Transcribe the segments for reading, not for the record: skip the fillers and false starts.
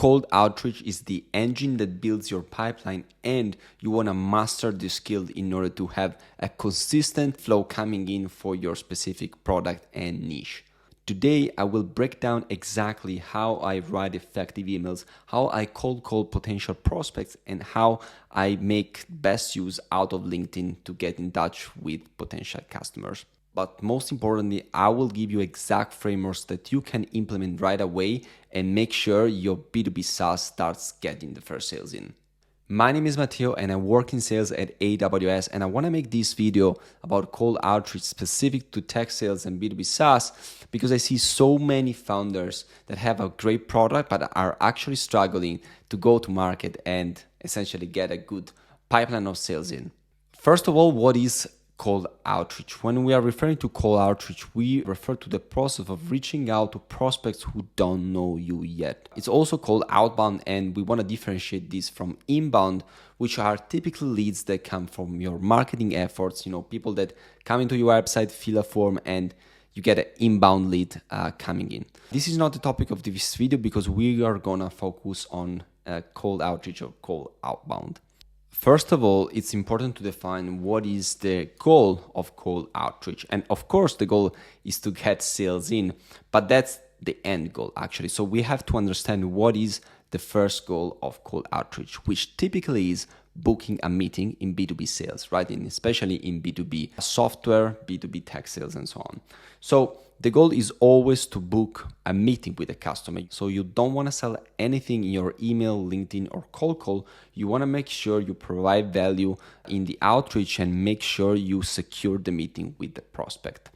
Cold outreach is the engine that builds your pipeline, and you want to master the skill in order to have a consistent flow coming in for your specific product and niche. Today, I will break down exactly how I write effective emails, how I cold call potential prospects, and how I make best use out of LinkedIn to get in touch with potential customers. But most importantly, I will give you exact frameworks that you can implement right away and make sure your B2B SaaS starts getting the first sales in. My name is Matteo and I work in sales at AWS, and I want to make this video about cold outreach specific to tech sales and B2B SaaS because I see so many founders that have a great product but are actually struggling to go to market and essentially get a good pipeline of sales in. First of all, what is cold outreach? When we are referring to cold outreach, we refer to the process of reaching out to prospects who don't know you yet. It's also called outbound, and we want to differentiate this from inbound, which are typically leads that come from your marketing efforts, people that come into your website, fill a form, and you get an inbound lead coming in. This is not the topic of this video because we are gonna focus on cold outreach or cold outbound. First of all, it's important to define what is the goal of cold outreach. And of course, the goal is to get sales in, but that's the end goal actually. So we have to understand what is the first goal of cold outreach, which typically is booking a meeting in B2B sales, right? And especially in B2B software, B2B tech sales, and so on. So the goal is always to book a meeting with a customer. So you don't want to sell anything in your email, LinkedIn, or cold call. You want to make sure you provide value in the outreach and make sure you secure the meeting with the prospect.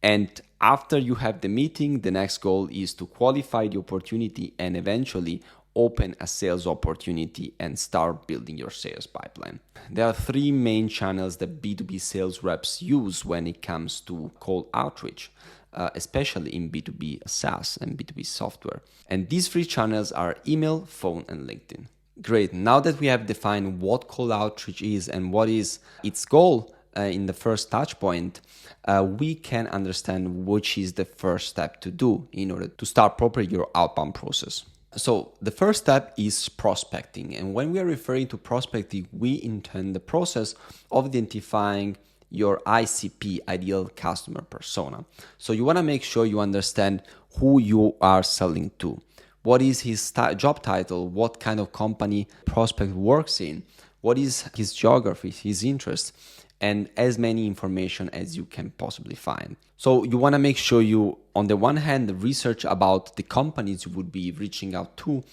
And after you have the meeting, the next goal is to qualify the opportunity and eventually open a sales opportunity and start building your sales pipeline. There are three main channels that B2B sales reps use when it comes to cold outreach, especially in B2B SaaS and B2B software. And these three channels are email, phone, and LinkedIn. Great. Now that we have defined what cold outreach is and what is its goal in the first touch point, we can understand which is the first step to do in order to start properly your outbound process. So the first step is prospecting. And when we are referring to prospecting, we intend the process of identifying your ICP, ideal customer persona. So you want to make sure you understand who you are selling to. What is his job title? What kind of company prospect works in? What is his geography, his interests? And as many information as you can possibly find. So you want to make sure you, on the one hand, research about the companies you would be reaching out to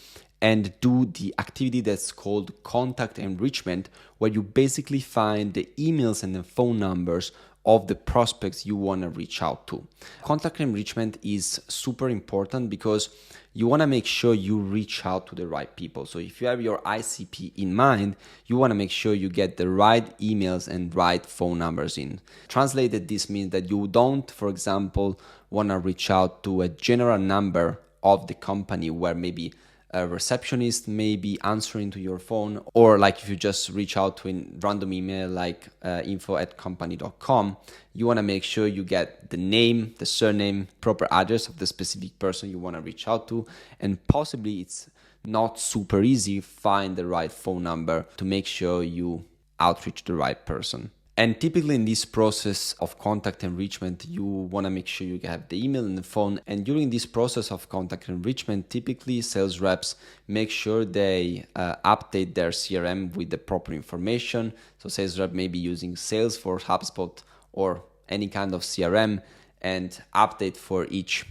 and do the activity that's called contact enrichment, where you basically find the emails and the phone numbers of the prospects you want to reach out to. Contact enrichment is super important because you want to make sure you reach out to the right people. So if you have your ICP in mind, you want to make sure you get the right emails and right phone numbers in. Translated, this means that you don't, for example, want to reach out to a general number of the company where maybe a receptionist may be answering to your phone, or like if you just reach out to a random email like info@company.com, you want to make sure you get the name, the surname, proper address of the specific person you want to reach out to, and possibly it's not super easy, find the right phone number to make sure you outreach the right person. And typically in this process of contact enrichment, you want to make sure you have the email and the phone. And during this process of contact enrichment, typically sales reps make sure they update their CRM with the proper information. So sales rep may be using Salesforce, HubSpot, or any kind of CRM, and update for each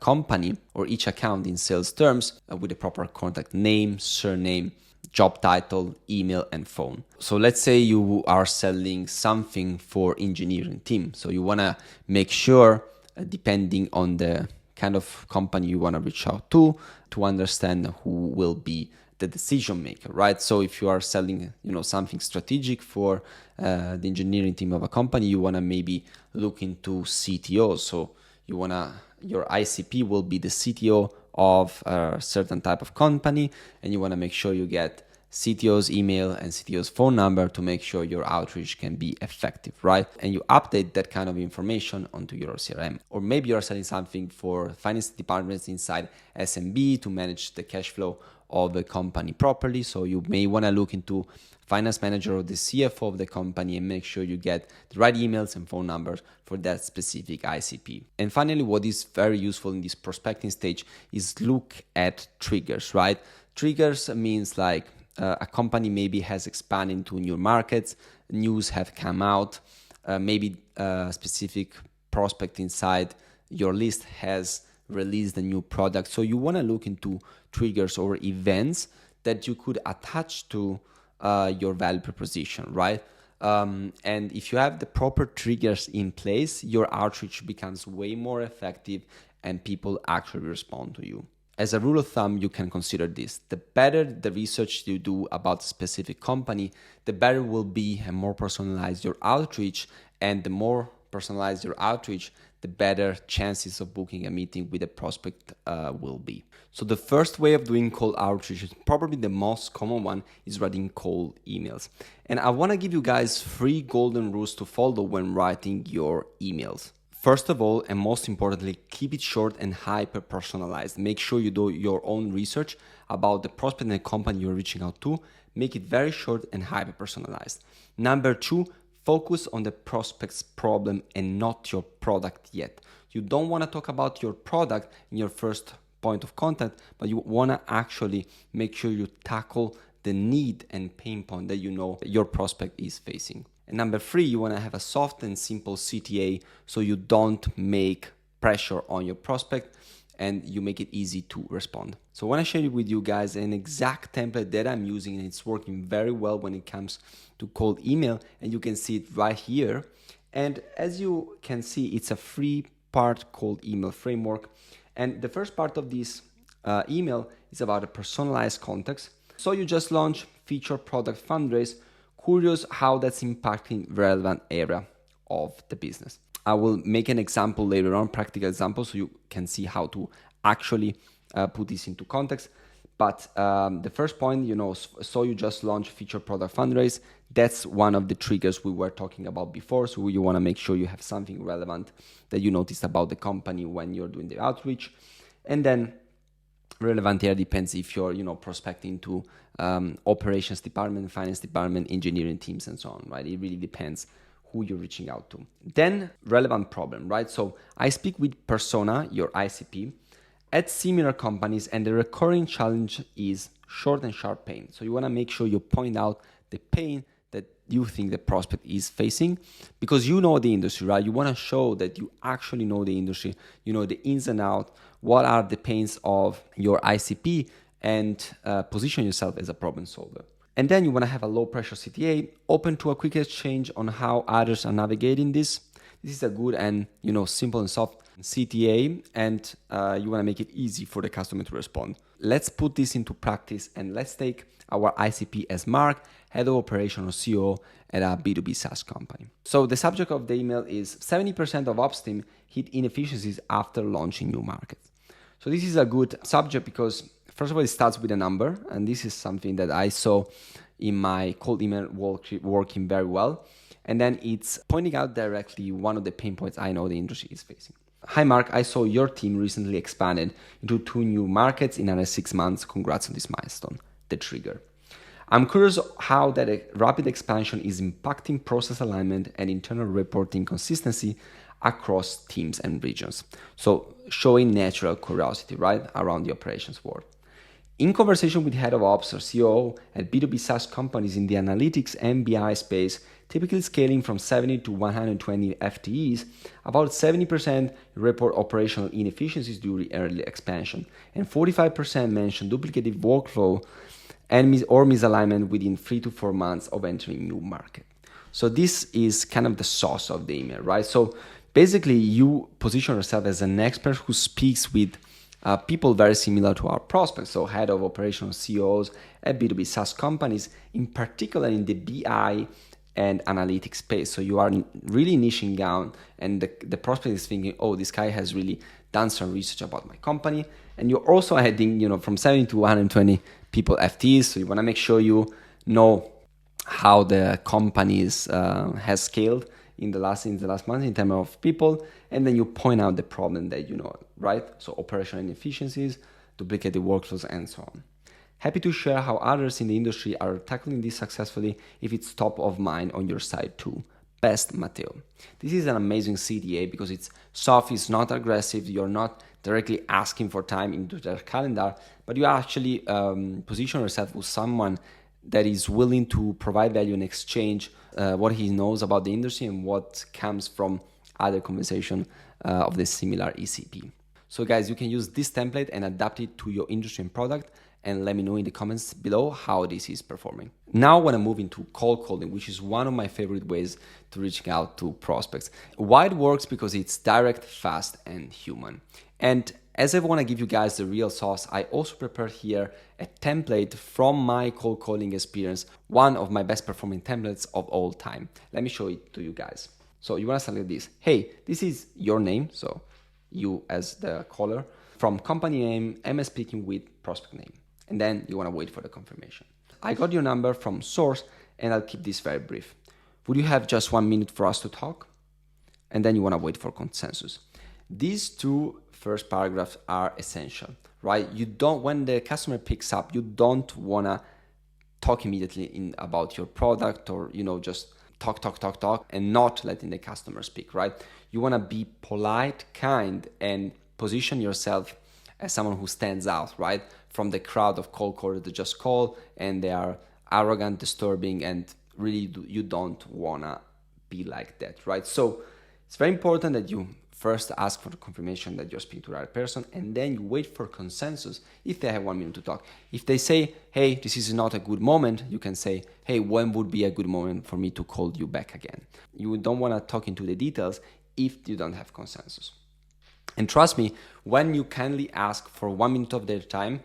company or each account in sales terms with the proper contact name, surname, job title, email, and phone. So let's say you are selling something for engineering team. So you want to make sure, depending on the kind of company you want to reach out to understand who will be the decision maker, right? So if you are selling, something strategic for the engineering team of a company, you want to maybe look into CTOs. So your ICP will be the CTO of a certain type of company, and you want to make sure you get CTO's email and CTO's phone number to make sure your outreach can be effective, right? And you update that kind of information onto your CRM. Or maybe you're selling something for finance departments inside SMB to manage the cash flow of the company properly. So you may want to look into finance manager or the CFO of the company and make sure you get the right emails and phone numbers for that specific ICP. And finally, what is very useful in this prospecting stage is look at triggers, right? Triggers means like a company maybe has expanded into new markets, news have come out, maybe a specific prospect inside your list has released a new product. So you want to look into triggers or events that you could attach to your value proposition, right? And if you have the proper triggers in place, your outreach becomes way more effective and people actually respond to you. As a rule of thumb, you can consider this. The better the research you do about a specific company, the better will be and more personalized your outreach. And the more personalized your outreach, the better chances of booking a meeting with a prospect will be. So the first way of doing cold outreach, is probably the most common one, is writing cold emails. And I want to give you guys 3 golden rules to follow when writing your emails. First of all, and most importantly, keep it short and hyper personalized. Make sure you do your own research about the prospect and the company you're reaching out to. Make it very short and hyper personalized. Number 2, focus on the prospect's problem and not your product yet. You don't want to talk about your product in your first point of contact, but you want to actually make sure you tackle the need and pain point that you know your prospect is facing. And number 3, you want to have a soft and simple CTA so you don't make pressure on your prospect and you make it easy to respond. So I want to share with you guys an exact template that I'm using, and it's working very well when it comes to cold email, and you can see it right here. And as you can see, it's a 3-part cold email framework. And the first part of this email is about a personalized context. So you just launched feature product fundraise, curious how that's impacting relevant area of the business. I will make an example later on, practical example, so you can see how to actually put this into context. But the first point, so you just launched feature product fundraise. That's one of the triggers we were talking about before. So you want to make sure you have something relevant that you noticed about the company when you're doing the outreach. And then relevant here depends if you're, prospecting to operations department, finance department, engineering teams, and so on, right? It really depends who you're reaching out to. Then relevant problem, right? So I speak with persona, your ICP, at similar companies, and the recurring challenge is short and sharp pain. So you want to make sure you point out the pain that you think the prospect is facing, because you know the industry, right? You want to show that you actually know the industry, you know the ins and outs, what are the pains of your ICP, and position yourself as a problem solver. And then you want to have a low pressure CTA, open to a quick exchange on how others are navigating this. This is a good and simple and soft CTA, and you want to make it easy for the customer to respond. Let's put this into practice, and let's take our ICP as Mark, head of operation or CEO at a B2B SaaS company. So the subject of the email is 70% of ops team hit inefficiencies after launching new markets. So this is a good subject because first of all, it starts with a number, and this is something that I saw in my cold email working very well. And then it's pointing out directly one of the pain points I know the industry is facing. Hi Mark, I saw your team recently expanded into 2 new markets in under 6 months. Congrats on this milestone. The trigger. I'm curious how that rapid expansion is impacting process alignment and internal reporting consistency across teams and regions. So showing natural curiosity, right, around the operations world. In conversation with head of ops or COO at B2B SaaS companies in the analytics and BI space, typically scaling from 70 to 120 FTEs, about 70% report operational inefficiencies during early expansion, and 45% mention duplicative workflow or misalignment within 3 to 4 months of entering new market. So this is kind of the sauce of the email, right? So basically you position yourself as an expert who speaks with people very similar to our prospects, so head of operational CEOs at B2B SaaS companies, in particular in the BI and analytics space. So you are really niching down, and the prospect is thinking, oh, this guy has really done some research about my company. And you're also adding, from 70 to 120 people FTEs. So you want to make sure you know how the companies has scaled in the last month in terms of people, and then you point out the problem that you know, right? So operational inefficiencies, duplicated workflows, and so on. Happy to share how others in the industry are tackling this successfully if it's top of mind on your side too. Best, Matteo. This is an amazing CTA because it's soft, it's not aggressive, you're not directly asking for time into their calendar, but you actually position yourself with someone that is willing to provide value and exchange what he knows about the industry and what comes from other conversation of the similar ECP. So guys, you can use this template and adapt it to your industry and product, and let me know in the comments below how this is performing. Now I want to move into cold calling, which is one of my favorite ways to reaching out to prospects. Why it works? Because it's direct, fast, and human. And as I want to give you guys the real sauce, I also prepared here a template from my cold calling experience, one of my best performing templates of all time. Let me show it to you guys. So you want to select this. Hey, this is your name, so you as the caller. From company name, am I speaking with prospect name? And then you want to wait for the confirmation. I got your number from source, and I'll keep this very brief. Would you have just 1 minute for us to talk? And then you want to wait for consensus. These two first paragraphs are essential, right? When the customer picks up, you don't want to talk immediately about your product or, just talk, and not letting the customer speak, right? You want to be polite, kind, and position yourself as someone who stands out, right? From the crowd of cold callers that just call and they are arrogant, disturbing, and really you don't want to be like that, right? So it's very important that you first ask for the confirmation that you're speaking to the right person, and then you wait for consensus if they have 1 minute to talk. If they say, hey, this is not a good moment, you can say, hey, when would be a good moment for me to call you back again? You don't want to talk into the details if you don't have consensus. And trust me, when you kindly ask for 1 minute of their time,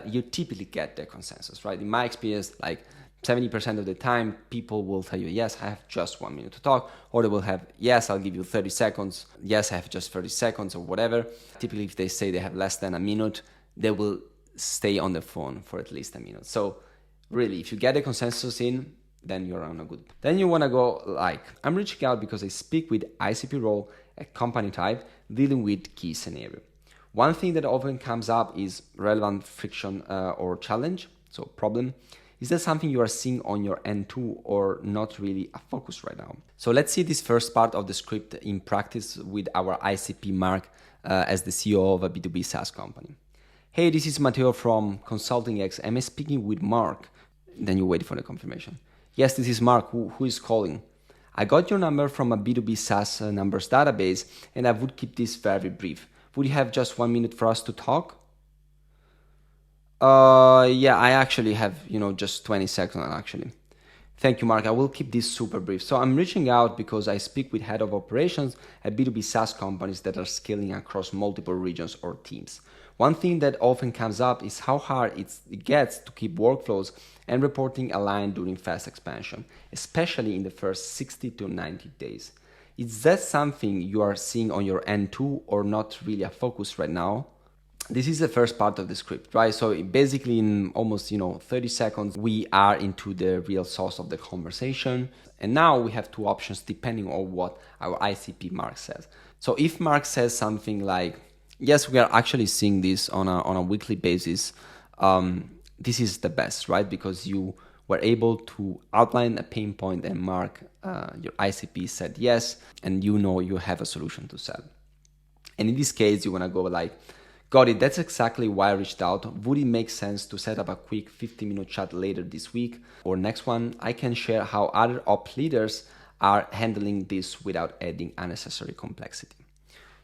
you typically get the consensus, right? In my experience, like 70% of the time, people will tell you, yes, I have just 1 minute to talk, or they will have, yes, I'll give you 30 seconds. Yes, I have just 30 seconds or whatever. Typically, if they say they have less than a minute, they will stay on the phone for at least a minute. So really, if you get a consensus in, then you're on a good. Then you want to go like, I'm reaching out because I speak with ICP role, a company type, dealing with key scenario. One thing that often comes up is relevant friction or challenge, so problem. Is that something you are seeing on your end too, or not really a focus right now? So let's see this first part of the script in practice with our ICP Mark as the CEO of a B2B SaaS company. Hey, this is Matteo from Consulting X. Am I speaking with Mark? Then you wait for the confirmation. Yes, this is Mark. Who is calling? I got your number from a B2B SaaS numbers database, and I would keep this very brief. Would you have just 1 minute for us to talk? Yeah, I actually have, just 20 seconds actually. Thank you, Mark. I will keep this super brief. So I'm reaching out because I speak with head of operations at B2B SaaS companies that are scaling across multiple regions or teams. One thing that often comes up is how hard it gets to keep workflows and reporting aligned during fast expansion, especially in the first 60 to 90 days. Is that something you are seeing on your end too, or not really a focus right now? This is the first part of the script, right? So basically in almost, 30 seconds, we are into the real source of the conversation. And now we have two options depending on what our ICP Mark says. So if Mark says something like, yes, we are actually seeing this on a weekly basis, this is the best, right? Because you were able to outline a pain point and Mark, your ICP said yes, and you have a solution to sell. And in this case, you want to go like, got it, that's exactly why I reached out. Would it make sense to set up a quick 15-minute chat later this week or next one? I can share how other op leaders are handling this without adding unnecessary complexity.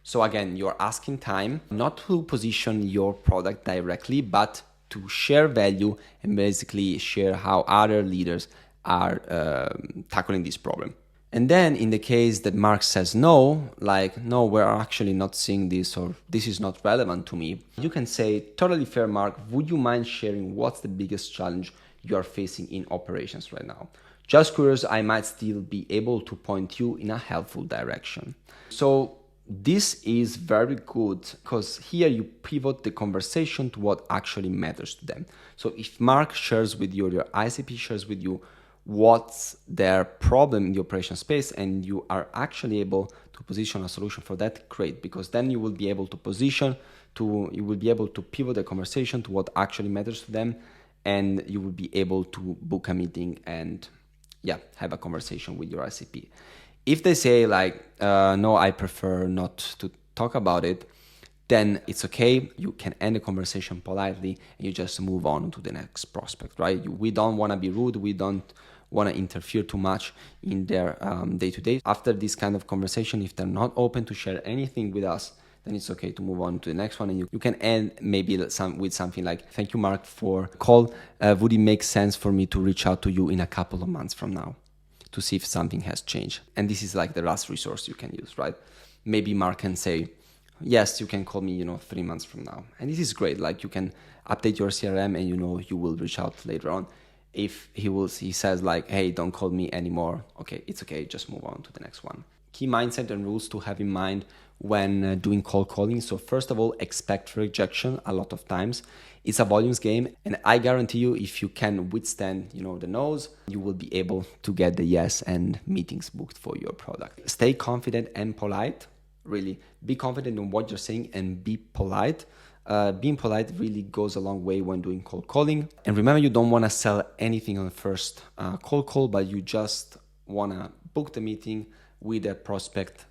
So again, you're asking time not to position your product directly, but to share value and basically share how other leaders are tackling this problem. And then in the case that Mark says no, like, no, we're actually not seeing this, or this is not relevant to me, you can say, totally fair, Mark, would you mind sharing what's the biggest challenge you are facing in operations right now? Just curious, I might still be able to point you in a helpful direction. So This is very good because here you pivot the conversation to what actually matters to them. So if Mark shares with you, or your ICP shares with you what's their problem in the operation space, and you are actually able to position a solution for that, great, because then you will be able to pivot the conversation to what actually matters to them, and you will be able to book a meeting and have a conversation with your ICP. If they say like, no, I prefer not to talk about it, then it's okay. You can end the conversation politely and you just move on to the next prospect, right? We don't want to be rude. We don't want to interfere too much in their day-to-day. After this kind of conversation, if they're not open to share anything with us, then it's okay to move on to the next one. And you can end maybe with something like, thank you, Mark, for call. Would it make sense for me to reach out to you in a couple of months from now to see if something has changed? And this is like the last resource you can use, right? Maybe Mark can say, yes, you can call me, 3 months from now. And this is great. Like you can update your CRM and you will reach out later on. If he says like, hey, don't call me anymore. Okay, it's okay. Just move on to the next one. Key mindset and rules to have in mind when doing cold calling. So first of all, expect rejection a lot of times. It's a volumes game, and I guarantee you, if you can withstand, the no's, you will be able to get the yes and meetings booked for your product. Stay confident and polite. Really, be confident in what you're saying and be polite. Being polite really goes a long way when doing cold calling. And remember, you don't want to sell anything on the first cold call, but you just want to book the meeting with a prospect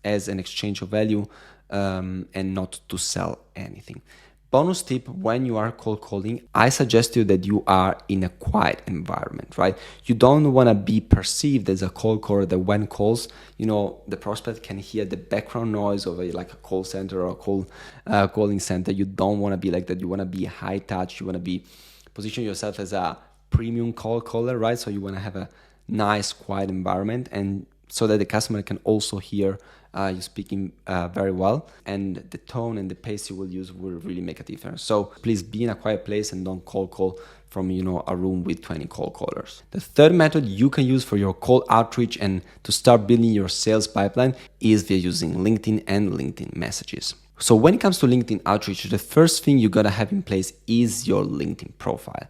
as an exchange of value and not to sell anything. Bonus tip, when you are cold calling, I suggest you that you are in a quiet environment, right? You don't want to be perceived as a cold caller that when calls, the prospect can hear the background noise of a call center or a calling center. You don't want to be like that. You want to be high touch. You want to position yourself as a premium cold caller, right? So you want to have a nice, quiet environment, and so that the customer can also hear you speaking very well, and the tone and the pace you will use will really make a difference. So please be in a quiet place and don't cold call from a room with 20 cold callers. The third method you can use for your cold outreach and to start building your sales pipeline is via using LinkedIn and LinkedIn messages. So when it comes to LinkedIn outreach, the first thing you gotta have in place is your LinkedIn profile.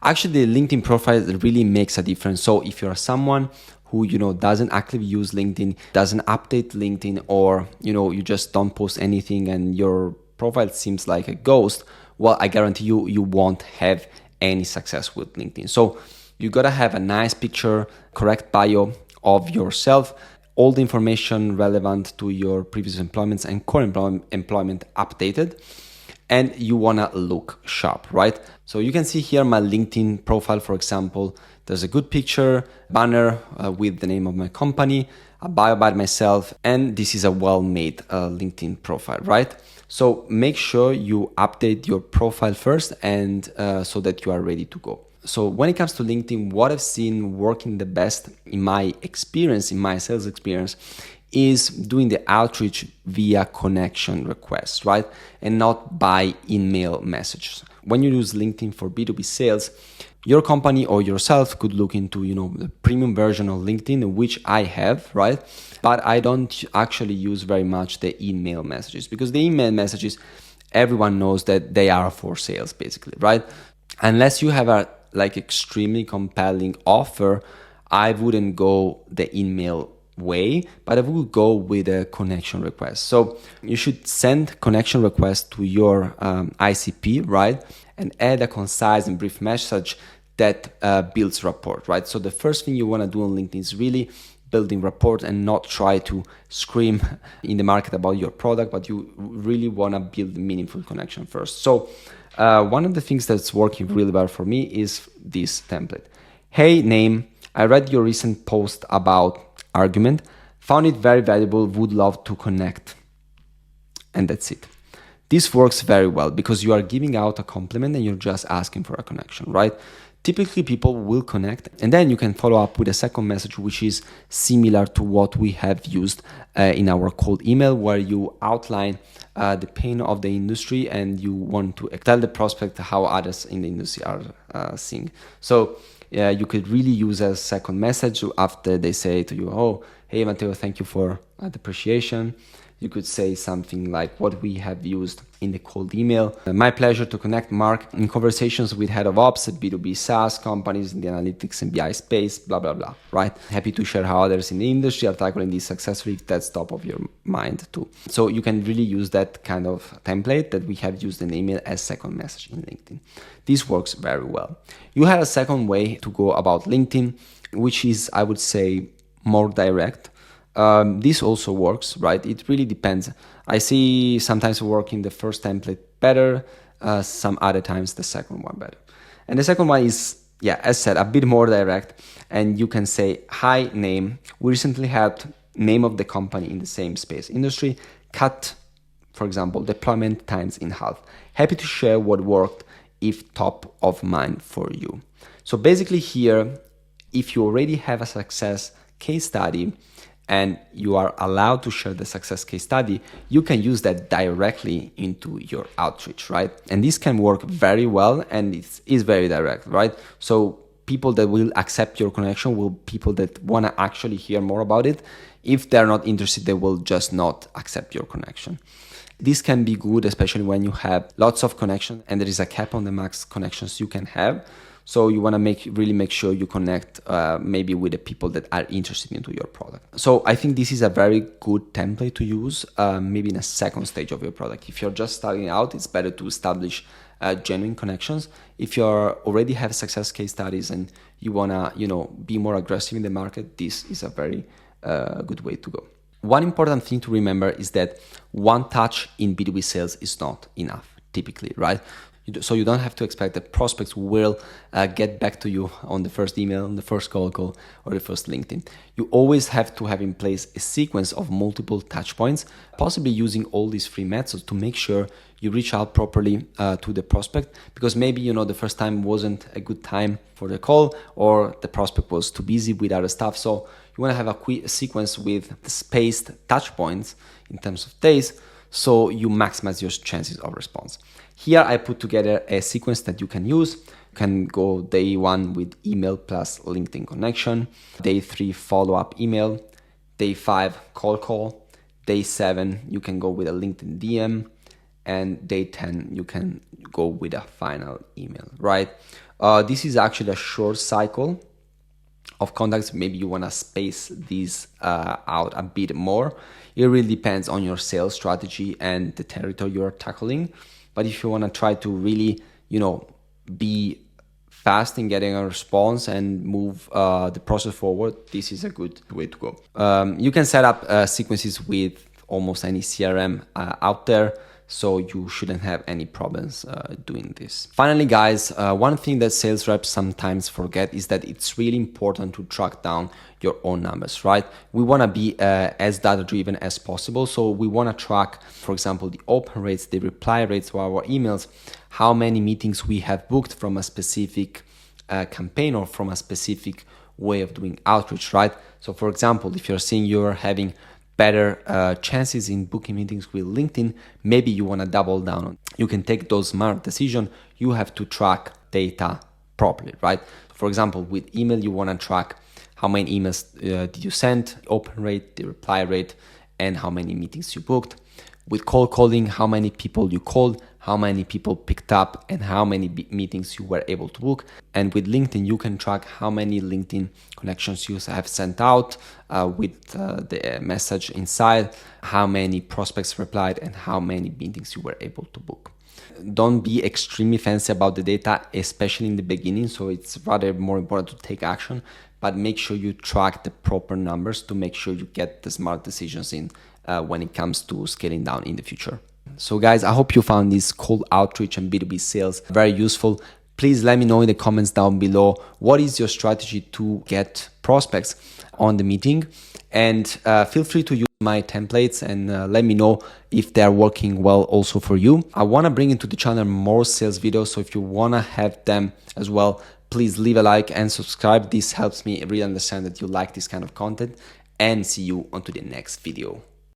Actually, the LinkedIn profile really makes a difference. So if you're someone who doesn't actively use LinkedIn, doesn't update LinkedIn, or you just don't post anything and your profile seems like a ghost, well, I guarantee you won't have any success with LinkedIn. So you gotta have a nice picture, correct bio of yourself, all the information relevant to your previous employments and current employment updated, and you wanna look sharp, right? So you can see here my LinkedIn profile, for example. There's a good picture, banner with the name of my company, a bio about myself, and this is a well-made LinkedIn profile, right? So make sure you update your profile first, and so that you are ready to go. So when it comes to LinkedIn, what I've seen working the best in my experience, in my sales experience, is doing the outreach via connection requests, right? And not by email messages. When you use LinkedIn for B2B sales, your company or yourself could look into, the premium version of LinkedIn, which I have, right? But I don't actually use very much the email messages, because the email messages, everyone knows that they are for sales basically, right? Unless you have a extremely compelling offer, I wouldn't go the email way, but I would go with a connection request. So you should send connection request to your ICP, right? And add a concise and brief message that builds rapport, right? So the first thing you want to do on LinkedIn is really building rapport and not try to scream in the market about your product, but you really want to build meaningful connection first. So one of the things that's working really well for me is this template. Hey, name, I read your recent post about argument, found it very valuable, would love to connect. And that's it. This works very well because you are giving out a compliment and you're just asking for a connection, right? Typically people will connect, and then you can follow up with a second message, which is similar to what we have used in our cold email, where you outline the pain of the industry and you want to tell the prospect how others in the industry are seeing. So you could really use a second message after they say to you, oh, hey, Matteo, thank you for the appreciation. You could say something like what we have used in the cold email. My pleasure to connect, Mark, in conversations with head of ops at B2B SaaS companies in the analytics and BI space, blah, blah, blah, right? Happy to share how others in the industry are tackling this successfully if that's top of your mind too. So you can really use that kind of template that we have used in email as second message in LinkedIn. This works very well. You have a second way to go about LinkedIn, which is, I would say, more direct. This also works, right? It really depends. I see sometimes working the first template better, some other times the second one better. And the second one is, yeah, as said, a bit more direct. And you can say, hi, name. We recently had name of the company in the same space industry, cut, for example, deployment times in half. Happy to share what worked if top of mind for you. So basically here, if you already have a success case study, and you are allowed to share the success case study, you can use that directly into your outreach, right? And this can work very well, and it is very direct, right? So people that will accept your connection will people that want to actually hear more about it. If they're not interested, they will just not accept your connection. This can be good, especially when you have lots of connections and there is a cap on the max connections you can have. So you want to really make sure you connect maybe with the people that are interested into your product. So I think this is a very good template to use maybe in a second stage of your product. If you're just starting out, it's better to establish genuine connections. If you already have success case studies and you want to be more aggressive in the market, this is a very good way to go. One important thing to remember is that one touch in B2B sales is not enough, typically, right? So you don't have to expect that prospects will get back to you on the first email, on the first call, or the first LinkedIn. You always have to have in place a sequence of multiple touch points, possibly using all these free methods to make sure you reach out properly to the prospect, because maybe, the first time wasn't a good time for the call, or the prospect was too busy with other stuff. So you want to have a quick sequence with spaced touch points in terms of days, so you maximize your chances of response. Here I put together a sequence that you can use. You can go day 1 with email plus LinkedIn connection, day 3 follow-up email, day 5 call, day 7 you can go with a LinkedIn DM, and day 10 you can go with a final email, right? This is actually a short cycle of contacts. Maybe you want to space these out a bit more. It really depends on your sales strategy and the territory you're tackling. But if you want to try to really, be fast in getting a response and move the process forward, this is a good way to go. You can set up sequences with almost any CRM out there, so you shouldn't have any problems doing this. Finally, guys, one thing that sales reps sometimes forget is that it's really important to track down your own numbers, right? We want to be as data-driven as possible. So we want to track, for example, the open rates, the reply rates to our emails, how many meetings we have booked from a specific campaign or from a specific way of doing outreach, right? So for example, if you're seeing you're having better chances in booking meetings with LinkedIn, maybe you want to double down on. You can take those smart decisions. You have to track data properly, right? For example, with email, you want to track how many emails did you send, open rate, the reply rate, and how many meetings you booked. With cold calling, how many people you called, how many people picked up, and how many meetings you were able to book. And with LinkedIn, you can track how many LinkedIn connections you have sent out with the message inside, how many prospects replied, and how many meetings you were able to book. Don't be extremely fancy about the data, especially in the beginning. So it's rather more important to take action, but make sure you track the proper numbers to make sure you get the smart decisions in when it comes to scaling down in the future. So guys, I hope you found this cold outreach and B2B sales very useful. Please let me know in the comments down below, what is your strategy to get prospects on the meeting? And feel free to use my templates and let me know if they're working well also for you. I want to bring into the channel more sales videos, so if you want to have them as well, please leave a like and subscribe. This helps me really understand that you like this kind of content, and see you onto the next video.